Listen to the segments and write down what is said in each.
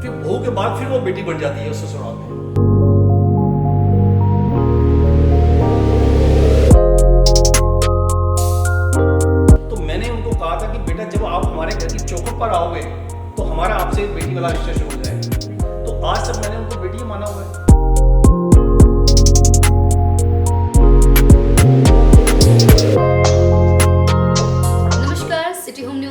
फिर बहू के बाद फिर वो बेटी बन जाती है उस ससुराल में। तो मैंने उनको कहा था कि बेटा जब आप हमारे घर की चौखट पर आओगे तो हमारा आपसे बेटी वाला रिश्ता शुरू हो जाएगा। तो आज तक मैंने उनको बेटी माना हुआ है।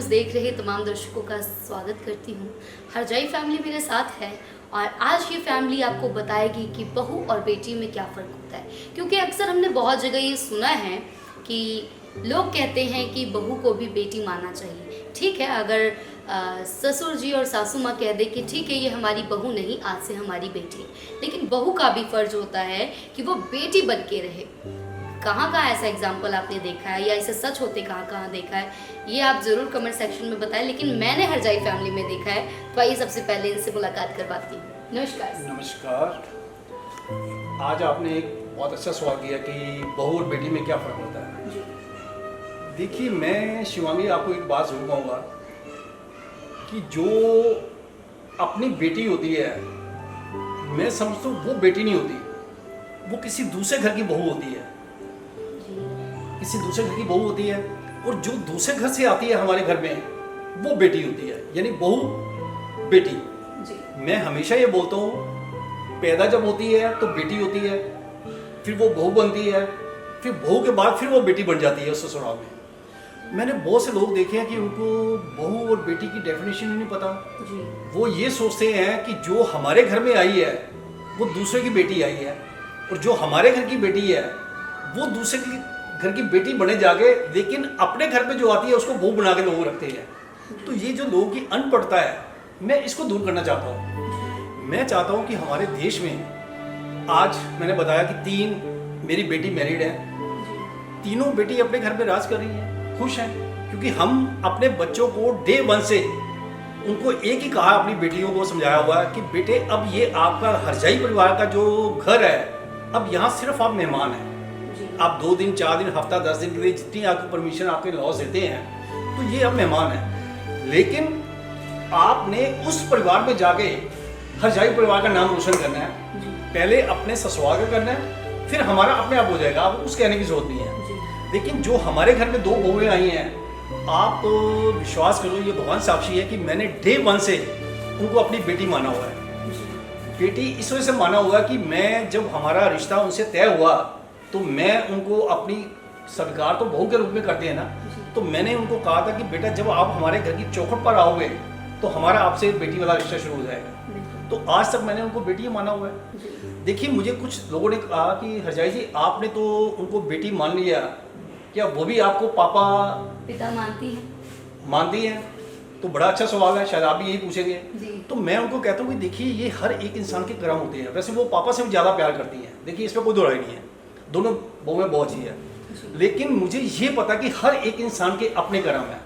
देख रहे तमाम दर्शकों का स्वागत करती हूँ। हरजाई फैमिली मेरे साथ है और आज ये फैमिली आपको बताएगी कि बहू और बेटी में क्या फ़र्क होता है। क्योंकि अक्सर हमने बहुत जगह ये सुना है कि लोग कहते हैं कि बहू को भी बेटी मानना चाहिए। ठीक है, अगर ससुर जी और सासू माँ कह दे कि ठीक है ये हमारी बहू नहीं, आज से हमारी बेटी, लेकिन बहू का भी फ़र्ज होता है कि वो बेटी बन के रहे। कहाँ कहाँ ऐसा एग्जाम्पल आपने देखा है या इसे सच होते कहाँ कहाँ देखा है, ये आप ज़रूर कमेंट सेक्शन में बताएं। लेकिन मैंने हरजाई फैमिली में देखा है, तो आइए सबसे पहले इनसे मुलाकात करवाती हूँ। नमस्कार। नमस्कार। आज आपने एक बहुत अच्छा सवाल किया कि बहू और बेटी में क्या फ़र्क होता है। देखिए, मैं शिवांगी आपको एक बात जरूर कहूँगा कि जो अपनी बेटी होती है, मैं समझता हूँ वो बेटी नहीं होती, वो किसी दूसरे घर की बहू होती है। किसी दूसरे घर की बहू होती है और जो दूसरे घर से आती है हमारे घर में वो बेटी होती है, यानी बहू बेटी जी। मैं हमेशा ये बोलता हूँ, पैदा जब होती है तो बेटी होती है, फिर वो बहू बनती है, फिर बहू के बाद फिर वो बेटी बन जाती है उस ससुराल में। मैंने बहुत से लोग देखे हैं कि उनको बहू और बेटी की डेफिनेशन ही नहीं पता जी। वो ये सोचते हैं कि जो हमारे घर में आई है वो दूसरे की बेटी आई है, और जो हमारे घर की बेटी है वो दूसरे की घर की बेटी बने जाके, लेकिन अपने घर पे जो आती है उसको बहू बना के लोग रखते हैं। तो ये जो लोगों की अनपढ़ता है, मैं इसको दूर करना चाहता हूँ। मैं चाहता हूँ कि हमारे देश में, आज मैंने बताया कि 3 मेरी बेटी मैरिड है, तीनों बेटी अपने घर पे राज कर रही है, खुश हैं, क्योंकि हम अपने बच्चों को डे 1 से उनको एक ही कहा, अपनी बेटियों को समझाया हुआ है कि बेटे अब ये आपका हरजाई परिवार का जो घर है, अब यहाँ सिर्फ आप मेहमान हैं। आप 2 दिन 4 दिन हफ्ता 10 दिन के लिए जितनी आपको परमिशन आपके लॉज देते हैं, तो ये अब मेहमान है। लेकिन आपने उस परिवार में जाके हरजाई परिवार का नाम रोशन करना है। पहले अपने ससुराल का करना है, फिर हमारा अपने आप हो जाएगा, आप उस कहने की जरूरत नहीं है। लेकिन जो हमारे घर में 2 बहुएं आई हैं, आप विश्वास करो, ये भगवान साक्षी है कि मैंने डे 1 से उनको अपनी बेटी माना हुआ है। बेटी इस वजह से माना हुआ कि मैं जब हमारा रिश्ता उनसे तय हुआ तो मैं उनको अपनी स्वीकार तो बहू के रूप में करते हैं ना, तो मैंने उनको कहा था कि बेटा जब आप हमारे घर की चौखट पर आओगे तो हमारा आपसे बेटी वाला रिश्ता शुरू हो जाएगा। तो आज तक मैंने उनको बेटी माना हुआ है। देखिए, मुझे कुछ लोगों ने कहा कि हरजाई जी आपने तो उनको बेटी मान लिया, क्या वो भी आपको पापा पिता मानती है? तो बड़ा अच्छा सवाल है, शायद आप भी यही पूछेंगे। तो मैं उनको कहता हूँ कि देखिए, ये हर एक इंसान के कर्म होते हैं। वैसे वो पापा से भी ज़्यादा प्यार करती हैं, देखिए इसमें कोई दो राय नहीं है, दोनों बहुएं बहुत ही है। लेकिन मुझे ये पता कि हर एक इंसान के अपने कर्म हैं।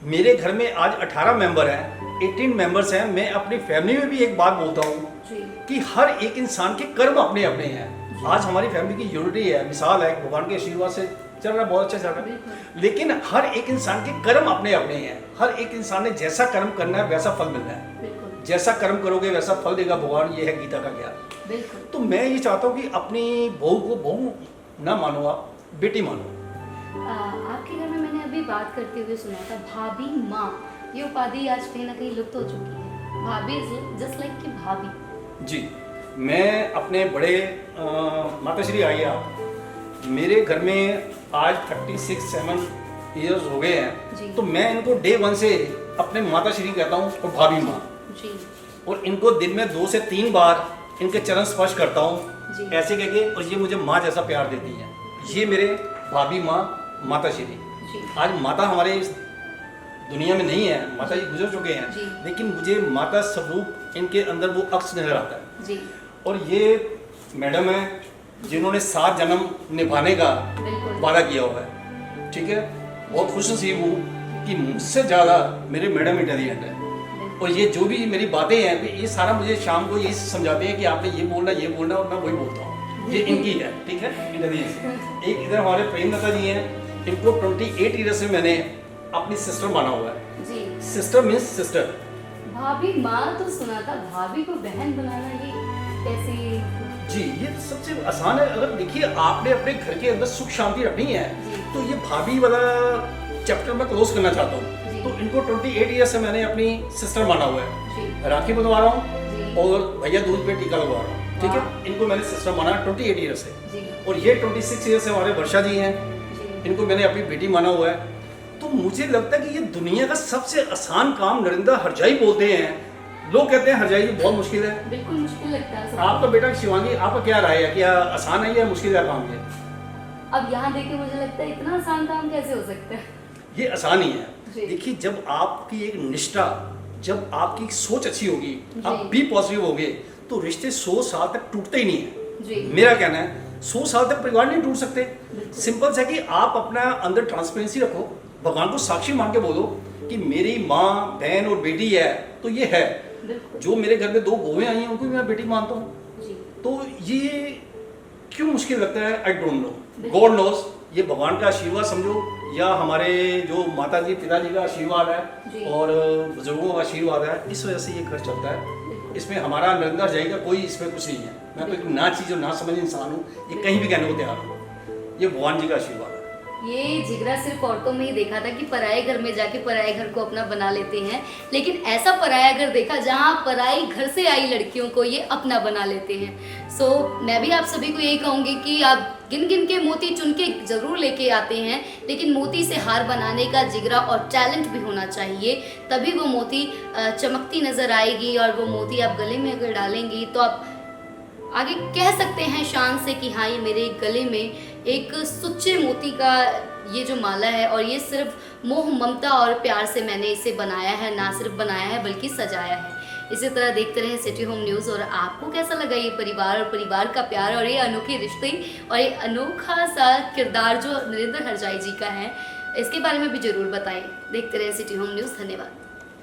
मेरे घर में आज 18 मेंबर हैं, 18 मेंबर्स हैं। मैं अपनी फैमिली में भी एक बात बोलता हूँ कि हर एक इंसान के कर्म अपने अपने हैं। आज हमारी फैमिली की यूनिटी है, मिसाल है, भगवान के आशीर्वाद से चल रहा है, बहुत अच्छा चल रहा है। लेकिन हर एक इंसान के कर्म अपने अपने हैं। हर एक इंसान ने जैसा कर्म करना है वैसा फल मिलना है। जैसा कर्म करोगे वैसा फल देगा भगवान, ये है गीता का ज्ञान। तो मैं ये चाहता हूँ कि अपनी बहू को बहू ना मानो, आप बेटी मानो। आपके घर में मैंने अभी बात करते हुए सुना था भाभी माँ, ये उपाधि आज कहीं ना कहीं लुप्त हो चुकी है। भाभी जस्ट लाइक कि भाभी जी। मैं अपने बड़े माताश्री आई आप, मेरे घर में आज 36-7 ईयर्स हो गए हैं, तो मैं इनको डे 1 से अपने माताश्री कहता हूँ और भाभी माँ, और इनको दिन में 2 से 3 बार इनके चरण स्पर्श करता हूँ ऐसे कह के, और ये मुझे माँ जैसा प्यार देती हैं। ये मेरे भाभी माँ माताश्री। आज माता हमारे इस दुनिया में नहीं है, माता जी गुजर चुके हैं, लेकिन मुझे माता स्वरूप इनके अंदर वो अक्स नजर आता है। और ये मैडम है जिन्होंने 7 जन्म निभाने का वादा किया हुआ है। ठीक है, बहुत खुश नसीब हूँ कि मुझसे ज़्यादा मेरे मैडम इंटेलिजेंट है, और ये जो भी मेरी बातें हैं ये सारा मुझे शाम को यही समझाते हैं कि आपने ये बोलना और मैं वही बोलता हूँ। ये इनकी है, ठीक है, इंटेलिजेंस। एक इधर हमारे प्रेमलता जी हैं, इनको 28 ईयर्स से मैंने अपनी सिस्टर माना हुआ है। सिस्टर मीन्स सिस्टर, भाभी माँ तो सुना था, भाभी को बहन बनाना ये कैसे? जी, ये तो सबसे आसान है। अगर देखिए आपने अपने घर के अंदर सुख शांति रखनी है जी। तो ये भाभी वाला चैप्टर मैं क्लोज करना चाहता जी। हूँ। तो इनको 28 ईयर से मैंने अपनी सिस्टर माना हुआ है। जी राखी बंधवा रहा हूँ जी और भैया दूध पे टीका लगवा रहा हूँ, ठीक है। वाह। इनको मैंने सिस्टर माना 28 ईयर से। जी और ये 26 ईयर से हमारे वर्षा जी हैं, जी इनको मैंने अपनी बेटी माना हुआ है। तो मुझे लगता है कि ये दुनिया का सबसे आसान काम नरेंद्र हरजाई बोलते हैं। लोग कहते हैं हरजाई जी बहुत मुश्किल है। बिल्कुल मुश्किल लगता है सबको। आपका बेटा शिवांगी, आपका क्या राय है, क्या आसान है या मुश्किल है काम ये? अब यहाँ देख के मुझे लगता है इतना आसान काम कैसे हो सकता है? ये आसान ही है। जी। देखिए जब आपकी एक निष्ठा, जब आपकी सोच अच्छी होगी, आप जी। बी पॉजिटिव होगे, तो रिश्ते 100 साल तक टूटते ही नहीं है। जी मेरा कहना है 100 साल तक परिवार नहीं टूट सकते। बिल्कुल। सिंपल सा कि आप अपना अंदर ट्रांसपेरेंसी रखो, भगवान को साक्षी मान के बोलो कि मेरी माँ बहन और बेटी है तो ये है। बिल्कुल जो मेरे घर में 2 बहुएं आई हैं उनको भी मैं बेटी मानता हूँ। जी तो ये क्यों मुश्किल लगता है, आई डोंट नो, बिल्कुल। God knows. ये भगवान का आशीर्वाद समझो या हमारे जो माता जी पिताजी का आशीर्वाद जी। है और बुजुर्गों का आशीर्वाद है, इस वजह से ये घर चलता है। बिल्कुल। इसमें हमारा नरेंद्र जाएगा कोई इसमें कुछ नहीं है। मैं तो एक ना चीज़ और ना समझ इंसान हूँ, ये कहीं भी कहने को तैयार हूँ। ये भगवान जी का आशीर्वाद है। ये जिगरा सिर्फ औरतों में ही देखा था कि पराये घर में जाके पराये घर को अपना बना लेते हैं, लेकिन ऐसा पराया घर देखा जहाँ पराई घर से आई लड़कियों को ये अपना बना लेते हैं। सो मैं भी आप सभी को यही कहूँगी कि आप गिन गिन के मोती चुन के ज़रूर लेके आते हैं, लेकिन मोती से हार बनाने का जिगरा और टैलेंट भी होना चाहिए, तभी वो मोती चमकती नज़र आएगी। और वो मोती आप गले में अगर डालेंगी तो आप आगे कह सकते हैं शान से कि हाँ ये मेरे गले में एक सुच्चे मोती का ये जो माला है, और ये सिर्फ मोह ममता और प्यार से मैंने इसे बनाया है, ना सिर्फ बनाया है बल्कि सजाया है। इसी तरह देखते रहे सिटी होम न्यूज़। और आपको कैसा लगा ये परिवार और परिवार का प्यार और ये अनोखे रिश्ते और ये अनोखा सा किरदार जो नरेंद्र हरजाई जी का है, इसके बारे में भी ज़रूर बताएं। देखते रहे सिटी होम न्यूज़। धन्यवाद।